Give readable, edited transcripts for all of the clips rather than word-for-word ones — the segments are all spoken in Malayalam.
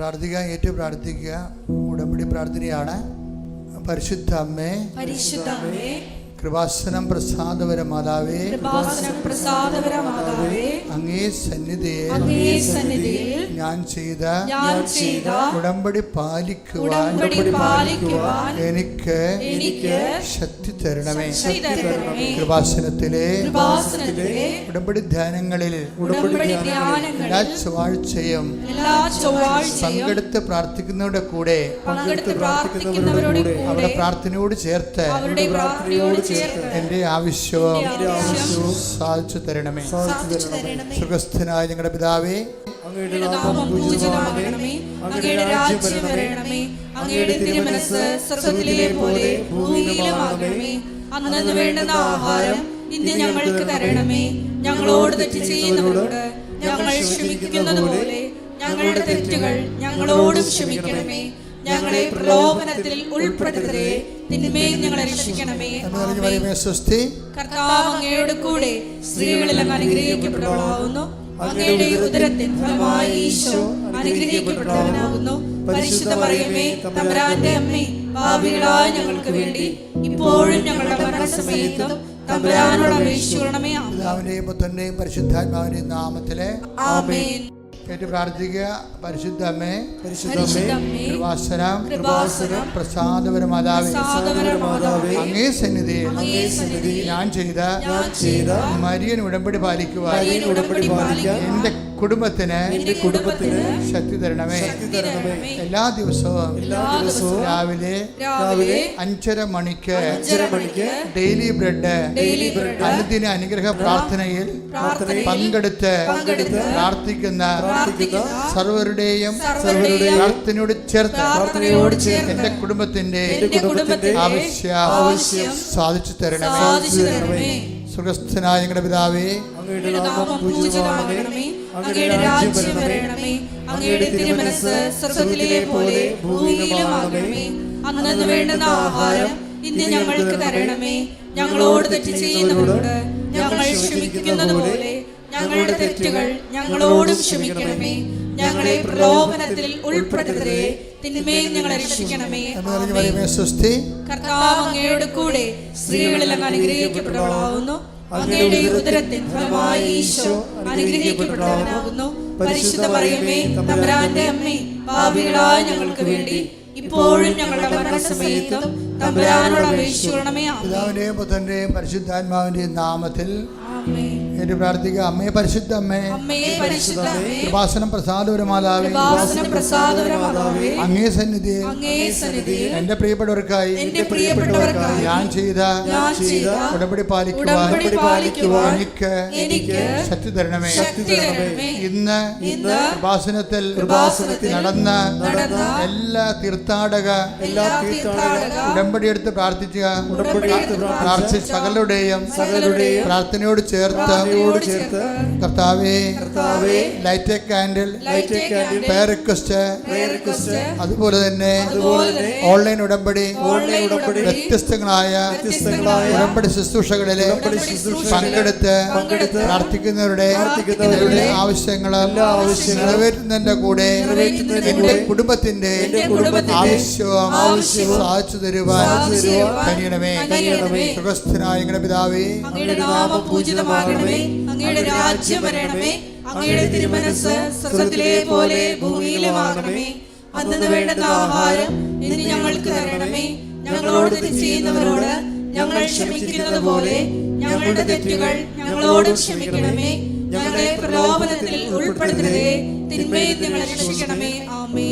പ്രാർത്ഥിക്കുക, ഏറ്റു പ്രാർത്ഥിക്കുക. ഉടമ്പടി പ്രാർത്ഥനയാണ്. പരിശുദ്ധ അമ്മേ, കൃപാസനം പ്രസാദപര മാതാവേ, അങ്ങേ സന്നിധിയിൽ ഞാൻ ചെയ്ത ഉടമ്പടി പാലിക്കുവാൻ എനിക്ക് ശക്തി തരണമേ. കൃപാസനത്തിലെ ഉടമ്പടി ധ്യാനങ്ങളിൽ എല്ലാ ചൊവ്വാഴ്ചയും പങ്കെടുത്ത് പ്രാർത്ഥിക്കുന്നവരുടെ കൂടെ അവരുടെ പ്രാർത്ഥനയോട് ചേർത്ത് എന്റെ ആവശ്യവും സാധിച്ചു തരണമേ. സുഖസ്ഥനായ ഞങ്ങളുടെ പിതാവേ, അങ്ങയുടെ നാമം പൂജിതമാകണമേ. അങ്ങയുടെ രാജ്യം വരണമേ. അങ്ങയുടെ തിരുമനസ്സ് സ്വർഗ്ഗത്തിലെ പോലെ ഭൂമിയിലുമാകണമേ. അന്നന്ന് വേണ്ടുന്ന ആഹാരം ഇന്ന് ഞങ്ങൾക്ക് തരണമേ. ഞങ്ങളോട് തെറ്റ് ചെയ്യുന്നവരോട് ഞങ്ങൾ ക്ഷമിക്കുന്നത് പോലെ ഞങ്ങളുടെ തെറ്റുകൾ ഞങ്ങളോടും ക്ഷമിക്കണമേ. ഞങ്ങളെ പ്രലോഭനത്തിൽ ഉൾപ്പെടുത്തരുതേ, തിന്മയിൽ ഞങ്ങളെ രക്ഷിക്കണമേ. കർത്താവ് അങ്ങയുടെ കൂടെ സ്ത്രീകളിൽ അങ്ങ് അനുഗ്രഹിക്കപ്പെട്ടവളാകുന്നു. അങ്ങയുടെ ഉദരത്തിൻ ഫലമായി ഈശോ അനുഗ്രഹിക്കപ്പെട്ടവനാകുന്നു. പരിശുദ്ധ മറിയമേ, തമ്പുരാന്റെ അമ്മേ, പാപികളായ ഞങ്ങൾക്ക് വേണ്ടി ഇപ്പോഴും ഞങ്ങളുടെ മരണസമയത്തും തമ്പുരാനോട് അപേക്ഷിക്കണമേ. പിതാവിന്റെയും പുത്രന്റെയും പരിശുദ്ധാത്മാവിന്റെയും നാമത്തിലെ ആമേൻ. കേട്ട് പ്രാർത്ഥിക്കുക. പരിശുദ്ധ അമ്മേ, കൃപാസനം പ്രസാദപര മാതാവേ, അങ്ങേ സന്നിധിയിൽ ഞാൻ ചെയ്ത മരിയൻ ഉടമ്പടി പാലിക്കുവാൻ എന്റെ കുടുംബത്തിന് ശക്തി തരണമേ. എല്ലാ ദിവസവും രാവിലെ 5:30 മണിക്ക് ഡെയിലി ബ്രെഡ് അനുദിന അനുഗ്രഹ പ്രാർത്ഥനയിൽ പങ്കെടുത്ത് പ്രാർത്ഥിക്കുന്ന സർവരുടെയും പ്രാർത്ഥനയോട് ചേർത്ത് എന്റെ കുടുംബത്തിന്റെ ആവശ്യം സാധിച്ചു തരണമേ. സുഖസ്ഥനായ ഞങ്ങളുടെ പിതാവേ, അങ്ങയുടെ നാമം പൂജിതമാകണമേ. അങ്ങയുടെ രാജ്യം വരണമേ. അങ്ങയുടെ തിരുമനസ്സ് സ്വർഗ്ഗത്തിലെ പോലെ ഭൂമിയിലുമാകണമേ. അന്നന്ന് വേണ്ടുന്ന ആഹാരം ഇന്ന് ഞങ്ങൾക്ക് തരണമേ. ഞങ്ങളോട് തെറ്റ് ചെയ്യുന്നവരോട് ഞങ്ങൾ ക്ഷമിക്കുന്നത് പോലെ ഞങ്ങളുടെ തെറ്റുകൾ ഞങ്ങളോടും ക്ഷമിക്കണമേ. ഞങ്ങളെ പ്രലോഭനത്തിൽ ഉൾപ്പെടുത്തരുതേ, തിന്മയിൽ ഞങ്ങളെ രക്ഷിക്കണമേ. കർത്താവ് അങ്ങയുടെ കൂടെ സ്ത്രീകളിൽ അങ്ങ് അനുഗ്രഹിക്കപ്പെട്ടവളാകുന്നു. അങ്ങയുടെ ഉദരത്തിൻ ഫലമായി ഈശോ അനുഗ്രഹിക്കപ്പെട്ടവനാകുന്നു. പരിശുദ്ധ മറിയമേ, തമ്പുരാന്റെ അമ്മേ, പാപികളായ ഞങ്ങൾക്ക് വേണ്ടി ഇപ്പോഴും ഞങ്ങളുടെ മരണസമയത്തും തമ്പുരാനോട് അപേക്ഷിക്കണമേ. പിതാവിന്റെയും പുത്രന്റെയും പരിശുദ്ധാത്മാവിന്റെയും നാമത്തിൽ എന്റെ പ്രാർത്ഥിക്കുക. അമ്മേ, പരിശുദ്ധ അമ്മേ, കൃപാസനം പ്രസാദപര മാതാവേ, അങ്ങേ സന്നിധിയിൽ എന്റെ പ്രിയപ്പെട്ടവർക്കായി ഞാൻ ചെയ്ത ഉടമ്പടി പാലിക്കുവാൻ എനിക്ക് ശക്തി തരണമേ. ഇന്ന് കൃപാസനത്തിൽ നടന്ന എല്ലാ തീർത്ഥാടക ഉടമ്പടി എടുത്ത് പ്രാർത്ഥിച്ച സകലരുടെയും പ്രാർത്ഥനയോട് ചേർത്ത് കർത്താവേ, light a candle prayer request, അതുപോലെ തന്നെ ഓൺലൈൻ ഉടമ്പടി വ്യത്യസ്തങ്ങളായ ഉടമ്പടി ശുശ്രൂഷകളിലെ പങ്കെടുത്ത് പ്രാർത്ഥിക്കുന്നവരുടെ ആവശ്യങ്ങൾ നിറവേറ്റുന്നതിന്റെ കൂടെ എന്റെ കുടുംബത്തിന്റെ ആവശ്യവും സാധിച്ചു തരുവാൻ കഴിയണമേ. സുഖസ്ഥനായ ഞങ്ങളുടെ പിതാവേ, അങ്ങയുടെ നാമം പൂജിതമാകണമേ. അങ്ങയുടെ രാജ്യം വരണമേ. അങ്ങയുടെ തിരുമനസ്സ് സ്വർഗ്ഗത്തിലെ പോലെ ഭൂമിയിലുമാകണമേ. അന്നന്ന് വേണ്ടുന്ന ആഹാരം ഇന്ന് ഞങ്ങൾക്ക് തരണമേ. ഞങ്ങളോട് തെറ്റ് ചെയ്യുന്നവരോട് ഞങ്ങൾ ക്ഷമിക്കുന്നത് പോലെ ഞങ്ങളുടെ തെറ്റുകൾ ഞങ്ങളോടും ക്ഷമിക്കണമേ. ഞങ്ങളെ പ്രലോഭനത്തിൽ ഉൾപ്പെടുത്തരുതേ, തിന്മയിൽ ഞങ്ങളെ രക്ഷിക്കണമേ. ആമേൻ.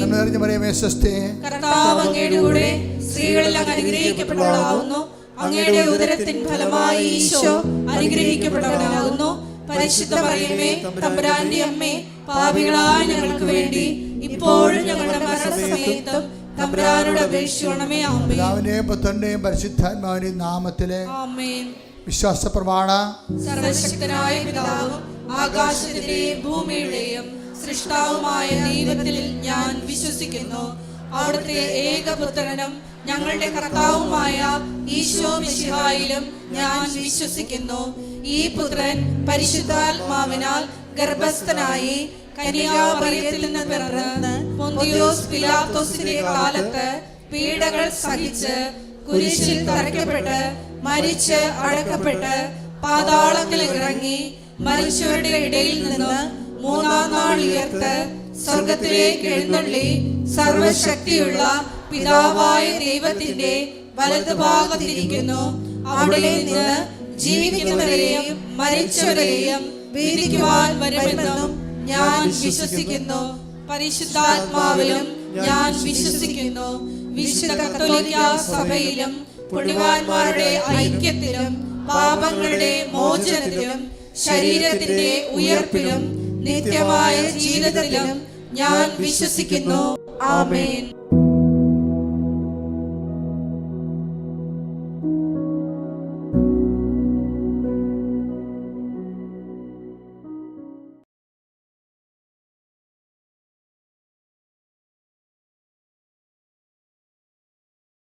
കർത്താവ് അങ്ങയുടെ കൂടെ സ്ത്രീകളിൽ അങ്ങ് അനുഗ്രഹിക്കപ്പെട്ടവളാകുന്നു. അങ്ങയുടെ ഉദരത്തിൻ ഫലമായി ഈശോ അനുഗ്രഹിക്കപ്പെട്ടവനാകുന്നു. പരിശുദ്ധ മറിയമേ, തമ്പുരാന്റെ അമ്മേ, പാപികളായ ഞങ്ങൾക്ക് വേണ്ടി ഇപ്പോഴും ഞങ്ങളുടെ മരണസമയത്തും തമ്പുരാനോട് അപേക്ഷിക്കണമേ. ആമേൻ. പിതാവിന്റെയും പുത്രന്റെയും പരിശുദ്ധാത്മാവിന്റെയും നാമത്തിലെ ആമേൻ. വിശ്വാസ പ്രമാണ. സർവശക്തനായ പിതാവും ആകാശത്തിന്റെയും ഭൂമിയുടെയും സൃഷ്ടാവുമായ ദൈവത്തിൽ ഞാൻ വിശ്വസിക്കുന്നു. അവിടുത്തെ ഏകപുത്രനും ഞങ്ങളുടെ കർത്താവുമായ ഈശോ മിശിഹായിലും ഞാൻ വിശ്വസിക്കുന്നു. ഈ പുത്രൻ പരിശുദ്ധാത്മാവിനാൽ ഗർഭസ്ഥനായി കന്യാമറിയത്തിൽ നിന്ന് പിറന്ന് പൊന്തിയോസ് പിലാത്തോസിന്റെ കാലത്ത് പീഡകൾ സഹിച്ച് കുരിശിൽ തറയ്ക്കപ്പെട്ട് മരിച്ച് അടക്കപ്പെട്ട് പാതാളത്തിൽ ഇറങ്ങി മരിച്ചവരുടെ ഇടയിൽ നിന്ന് മൂന്നാം നാൾ ഉയർത്ത് സ്വർഗത്തിലേക്ക് എഴുന്നള്ളി സർവശക്തിയുള്ള പിതാവായ ദൈവത്തിന്റെ വലതുഭാഗത്തിരിക്കുന്നു. അവിടെ നിന്ന് ജീവിക്കുന്നവരെയും മരിച്ചവരെയും വിധിക്കുവാൻ വരുമെന്നും ഞാൻ വിശ്വസിക്കുന്നു. പരിശുദ്ധാത്മാവിലും ഞാൻ വിശ്വസിക്കുന്നു. വിശുദ്ധ കത്തോലിക്ക സഭയിലും പുണ്യവാന്മാരുടെ ഐക്യത്തിലും പാപങ്ങളുടെ മോചനത്തിലും ശരീരത്തിന്റെ ഉയർപ്പിലും നിത്യമായ ജീവിതത്തിലും ഞാൻ വിശ്വസിക്കുന്നു. ആമേൻ.